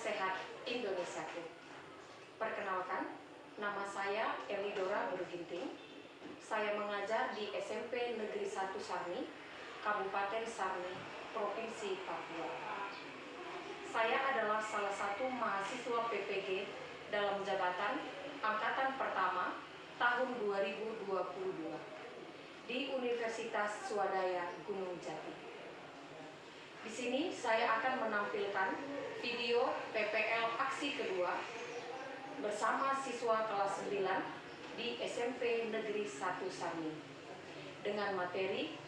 Sehat Indonesiaku. Perkenalkan, nama saya Elidora Burginting. Saya mengajar di SMP Negeri 1 Sarni, Kabupaten Sarni, Provinsi Papua. Saya adalah salah satu mahasiswa PPG dalam jabatan Angkatan Pertama tahun 2022 di Universitas Swadaya Gunung Jati. Di sini saya akan menampilkan video PPL aksi kedua bersama siswa kelas 9 di SMP Negeri 1 Sarni dengan materi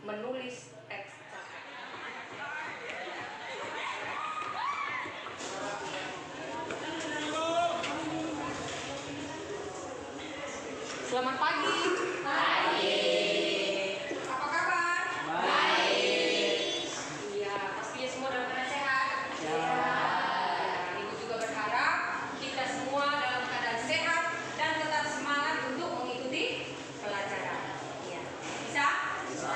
menulis teks. Selamat pagi. Pagi. Apa kabar? Baik. Iya, pastinya semua dalam keadaan sehat. Ya. Ibu juga berharap kita semua dalam keadaan sehat dan tetap semangat untuk mengikuti pelajaran. Ya. Bisa? Bisa.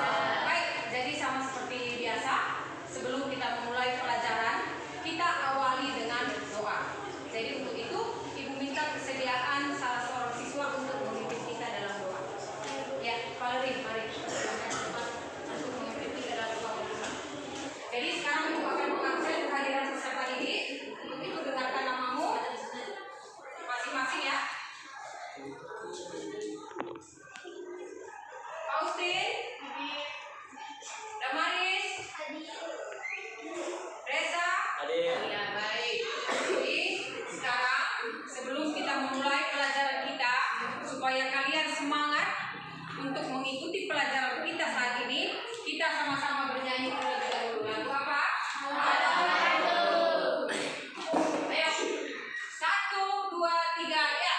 Baik, jadi sama seperti biasa, sebelum kita memulai pelajaran, kita awali dengan doa. Jadi untuk itu, Ibu minta kesediaan salah seorang siswa untuk memimpin kita dalam doa. Ya, Valerie, mari untuk memimpin kita dalam doa. Jadi sekarang Ibu akan mengabsen kehadiran peserta didik. Untuk itu dengarkan namamu masing-masing ya. Faustin, Damaris, Reza. Ya, baik. Jadi sekarang sebelum kita memulai pelajaran kita, supaya kalian semangat untuk mengikuti pelajaran kita saat ini, kita sama-sama bernyanyi terlebih dahulu. Lagu apa? Ayo, 1, 2, 3, ya.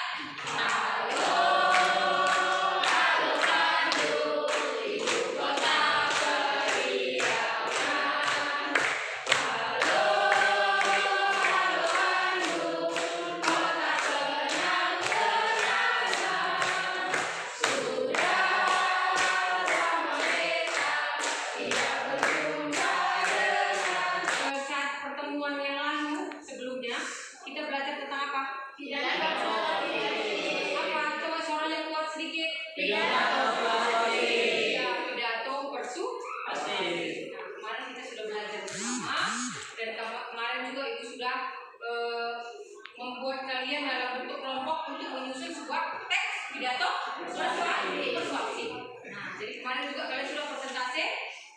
Membuat kalian dalam bentuk kelompok untuk menyusun sebuah teks pidato persuasif. Nah, jadi kemarin juga kalian sudah presentasi,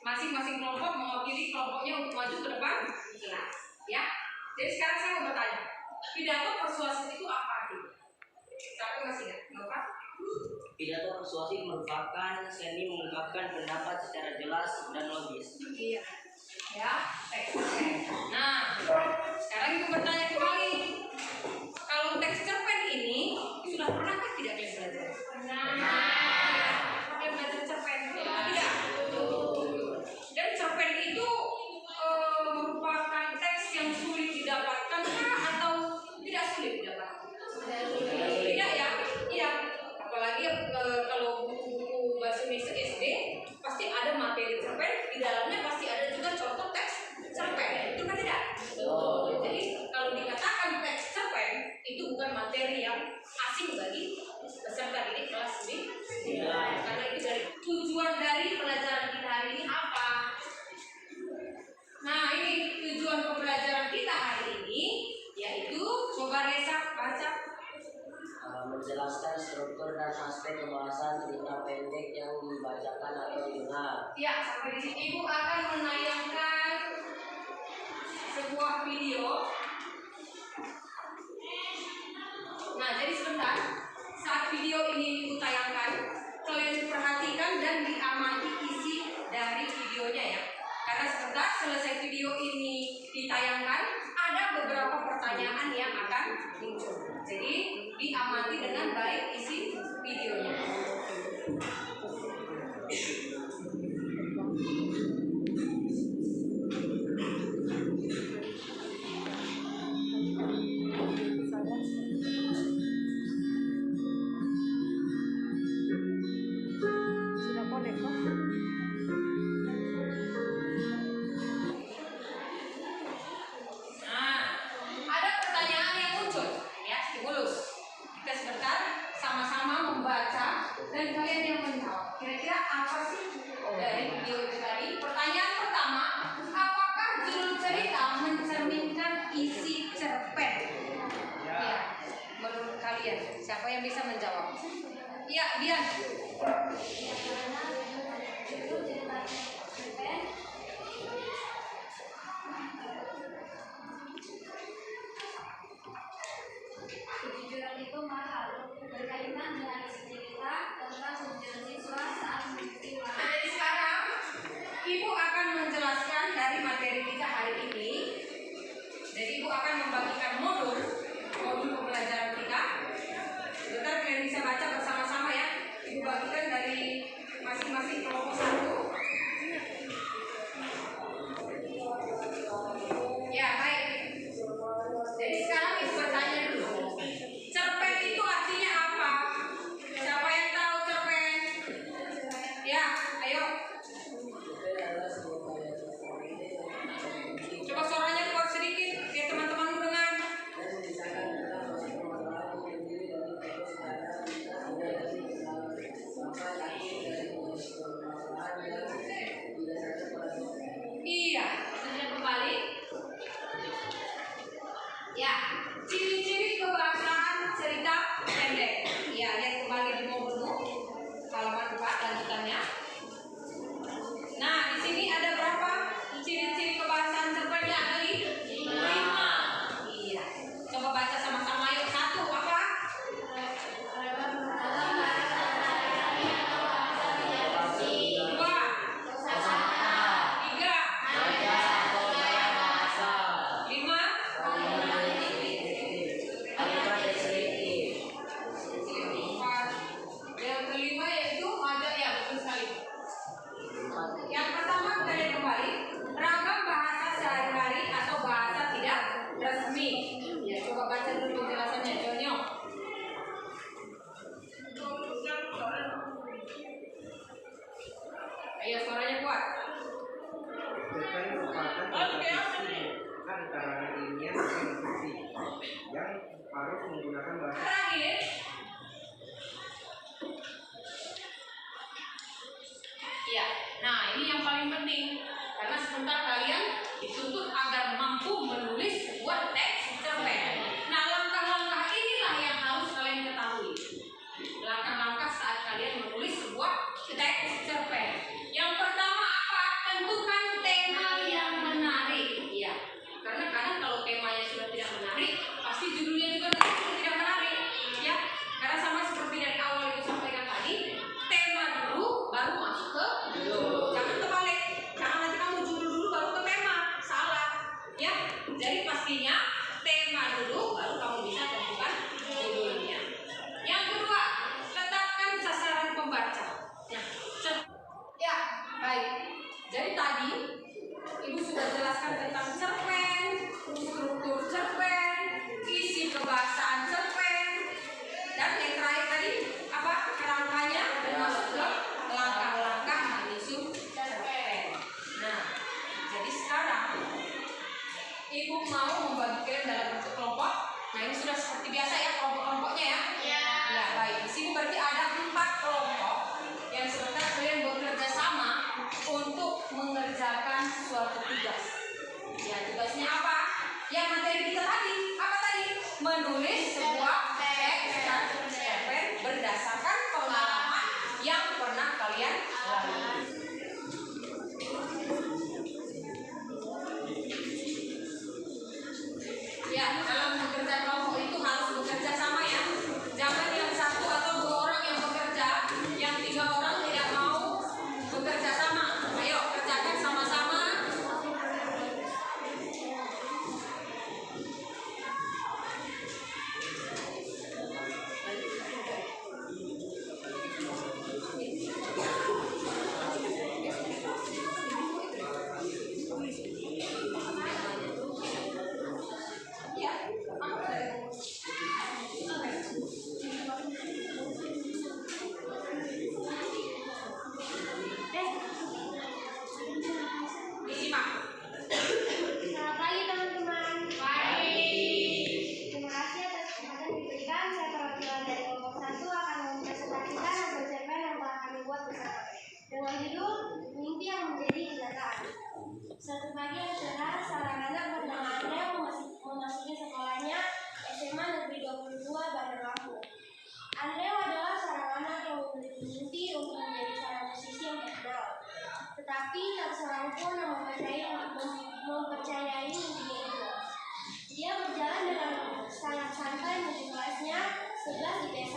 masing-masing kelompok mewakili kelompoknya untuk maju ke depan kelas, ya. Jadi sekarang saya mau bertanya, pidato persuasif itu apa artinya? Tapi masih ingat, apa? Pidato persuasif merupakan seni mengungkapkan pendapat secara jelas dan logis. Iya. Ya, teks. Nah, sekarang Ibu bertanya kembali. Kalau teks cerpen ini sudah pernahkah tidak kalian belajar? Pernah. Kalian belajar cerpen? Tidak. Dan cerpen itu merupakan teks yang sulit didapatkan atau tidak sulit didapatkan? Tidak ya? Iya. Apalagi kalau buku-buku bahasa Indonesia SD pasti ada materi cerpen, di dalamnya pasti ada juga contoh teks cerpen. Itu kan tidak? Jadi kalau dikatakan teks cerpen itu bukan materi yang asing bagi peserta didik kelas 9. Karena itu dari tujuan dari pelajaran kita hari ini apa? Nah, ini tujuan pembelajaran kita hari ini, yaitu coba Reza baca. Menjelaskan struktur dan aspek pembahasan cerita pendek yang dibacakan atau didengar. Ya, sampai di sini Ibu akan menayangkan sebuah video. Nah, jadi sebentar, saat video ini Ibu tayangkan, kalian perhatikan dan diamati isi dari videonya ya. Karena sebentar selesai video ini ditayangkan, ada beberapa pertanyaan yang akan muncul. Jadi diamati dengan baik isi videonya. Sudah connect kok? Nah, ada Ya, Dian. Kejujuran itu mahal, berkaitan dengan isi kita tentang kejujuran siswa saat mengikuti ulangan. Jadi sekarang Ibu akan menjelaskan dari materi kita hari ini. Jadi Ibu akan membagikan modul pembelajaran kita. Bentar kalian bisa baca bersama-sama ya. Ibu bagikan dari masing-masing kelompok 1. Ya, baik. Jadi sekarang Ibu bertanya dulu. Cerpen itu artinya apa? Siapa yang tahu cerpen? Ya, ayo. Coba suaranya kuat sedikit biar teman-temanmu dengar. Iya, sudah kembali. Ya, ciri-ciri kebahasaan cerita pendek. Ya, lihat kembali di modulmu. Halaman 4 lanjutannya. Nah, di sini ada berapa ciri-ciri kebahasaan cerpen yang ada? 5. Iya. Coba baca sama-sama yuk. 1 apa? 2. 3. 5. Yang kelima yaitu ada, ya betul sekali. Yang pertama kita lihat kembali ragam bahasa sehari-hari atau bahasa tidak resmi. Ya, coba baca dulu penjelasannya, Jonyo. Ayo suaranya kuat. Cerpen merupakan antara ilmiah dan fiksi yang harus menggunakan bahasa. Terakhir, ya, nah ini yang paling penting karena sebentar kalian dituntut agar mampu menulis sebuah teks cerpen. Nah, langkah-langkah inilah yang harus kalian ketahui. Langkah-langkah saat kalian menulis sebuah teks cerpen. Yang pertama apa? Tentukan tema yang menarik. Ya, karena kadang kalau temanya sudah tidak menarik, pasti judulnya juga nanti sudah tidak menarik. Ya, karena sama seperti dari awal itu sampaikan tadi, tema dulu baru masuk ke judul. Jangan terbalik. Jangan nanti kamu judul dulu baru ke tema. Salah. Ya, jadi pastinya tema dulu baru kamu bisa tentukan judulnya. Yang kedua, tetapkan sasaran pembaca. Ya, baik. Jadi tadi Ibu sudah jelaskan tentang cerpen, struktur cerpen, isi kebahasaan cerpen, dan yang terakhir tadi apa? Kerangkanya dan masuk ke langkah-langkah menyusun cerpen. Nah, jadi sekarang Ibu mau membagi kalian dalam bentuk kelompok. Nah, ini sudah seperti biasa ya kelompok-kelompoknya ya. Ya, baik. Di sini berarti ada 4 kelompok yang sebentar kalian bekerja sama untuk mengerjakan suatu tugas. Ya, tugasnya apa? Yang materi kita tadi, apa tadi? Menulis sebuah teks cerpen berdasarkan pengalaman yang pernah kalian lalui. Ya, dalam bekerja kelompok itu harus bekerja tetapi tak seorang pun yang mempercayai mimpinya itu. Dia berjalan dengan sangat santai menuju kelasnya 11 IPS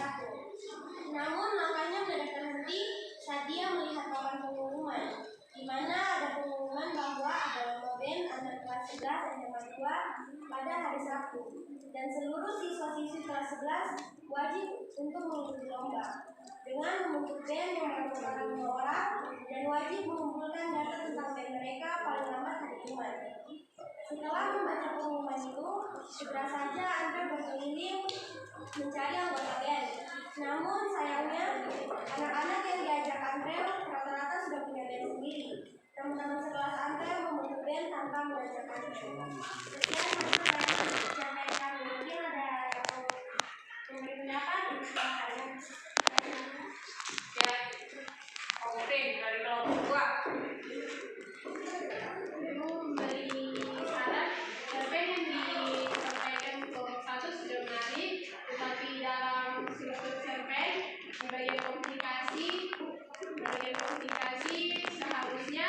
1. Namun langkahnya mendadak terhenti saat dia melihat papan pengumuman, di mana ada pengumuman bahwa ada lomba band anak kelas 11 SMA 2 pada hari Sabtu, dan seluruh siswa-siswi kelas 11 wajib untuk mengikuti lomba dengan membentuk band yang beranggotakan 5 orang dan wajib mengumpulkan data tentang band mereka paling lambat hari Jumat. Setelah membaca pengumuman itu, segera saja Andre berkeliling mencari anggota band. Namun sayangnya, anak-anak yang diajak Andre rata-rata sudah punya band sendiri. Teman-teman sekelas Andre membentuk band tanpa mengajak Andre. Sekian sampai kami, mungkin ada yang mau memberi pendapat di silakan. Ya, oke, dari kelompok 2. Memberi saran, cerpen yang disampaikan kelompok 1 sudah menarik, tetapi dalam struktur cerpen di bagian komunikasi seharusnya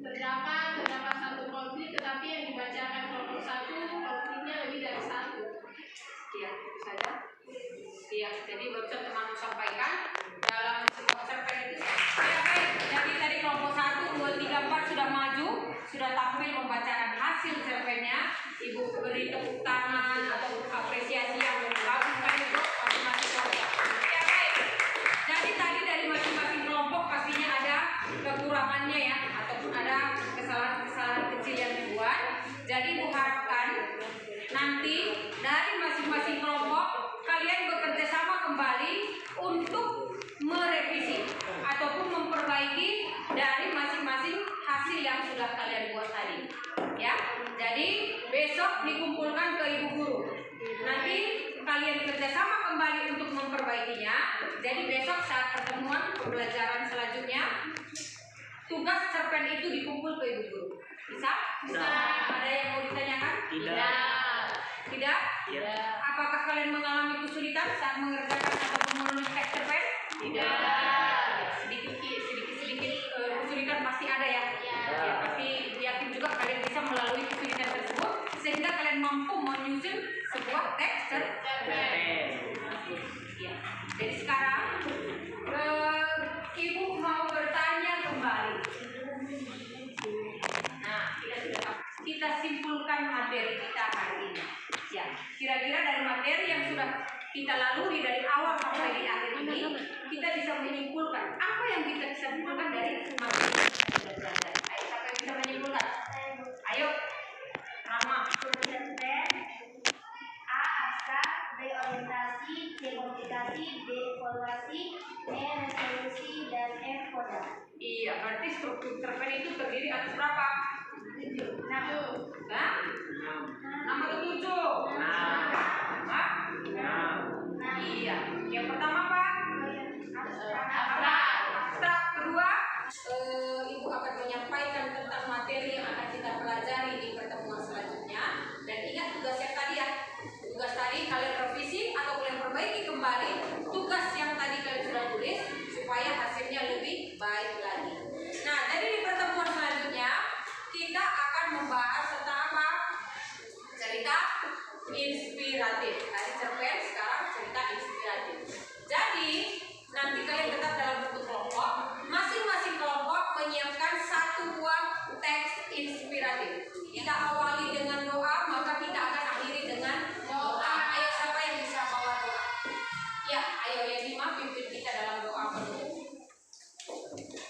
terdapat satu konflik, tetapi yang dibacakan kelompok 1 konfliknya lebih dari satu. Iya, itu saja. Iya, jadi barusan teman sampaikan dalam sebuah cerpen itu. Ya, baik. Jadi tadi kelompok 1, 2, 3, 4 sudah maju, sudah tampil membacakan hasil cerpennya. Ibu beri tepuk tangan atau apresiasi yang bagus kan itu masing-masing kelompok. Ya, baik. Jadi tadi dari masing-masing kelompok pastinya ada kekurangannya ya, ataupun ada kesalahan-kesalahan kecil yang dibuat. Jadi diharapkan nanti dari masing-masing kelompok kalian bekerja sama kembali untuk merevisi ataupun memperbaiki dari masing-masing hasil yang sudah kalian buat tadi. Ya, jadi besok dikumpulkan ke ibu guru. Nanti kalian kerja sama kembali untuk memperbaikinya. Jadi besok saat pertemuan pembelajaran selanjutnya, tugas cerpen itu dikumpul ke ibu guru. Bisa? Bisa. Ada yang mau ditanyakan? Tidak? Apakah kalian mengalami kesulitan saat mengerjakan ataupun menulis teks cerpen? Tidak. Sedikit kesulitan pasti ada ya. Ya, pasti yakin juga kalian bisa melalui kesulitan tersebut sehingga kalian mampu menyusun sebuah teks cerpen. Ya. Jadi sekarang ibu mau bertanya kembali. Nah, kita simpulkan materi kita hari ini. Ya, kira-kira dari materi yang sudah kita lalui dari awal sampai di akhir ini, kita bisa menyimpulkan apa yang kita bisa simpulkan dari materi yang kita sudah belajar. Ayo, siapa yang bisa menyimpulkan? Ayo, Rama. A. Abstrak, B. Orientasi, C. Komunikasi, D. Evaluasi, E. Resolusi, dan F. Kodam. Iya, berarti struktur cerpen itu terdiri atas berapa? 7. Nah? 6 atau 7? 6. Iya. Yang pertama apa? Abstrak. Kedua, ibu akan menyampaikan tentang materi yang akan kita pelajari di pertemuan selanjutnya. Dan ingat tugas yang tadi ya. Tugas tadi kalian revisi atau kalian perbaiki kembali tugas yang tadi kalian sudah tulis supaya hasilnya lebih baik lagi. Nah, jadi di pertemuan selanjutnya kita akan membahas tentang apa? Cerita inspiratif. Tadi cerpen, sekarang cerita inspiratif. Jadi nanti kalian tetap dalam bentuk kelompok. Masing-masing kelompok menyiapkan 1 buah teks inspiratif. Kita awali dengan doa, maka kita akan akhiri dengan doa. Ayo, siapa yang bisa bawa doa? Ya, ayo Yadima pimpin kita dalam doa penutup.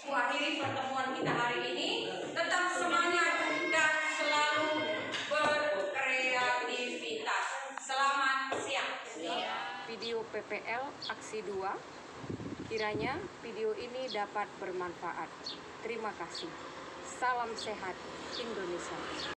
Akhiri pertemuan kita hari ini. Tetap semangat dan selalu berkreativitas. Selamat siang. Video PPL Aksi 2. Kiranya video ini dapat bermanfaat. Terima kasih. Salam sehat Indonesia.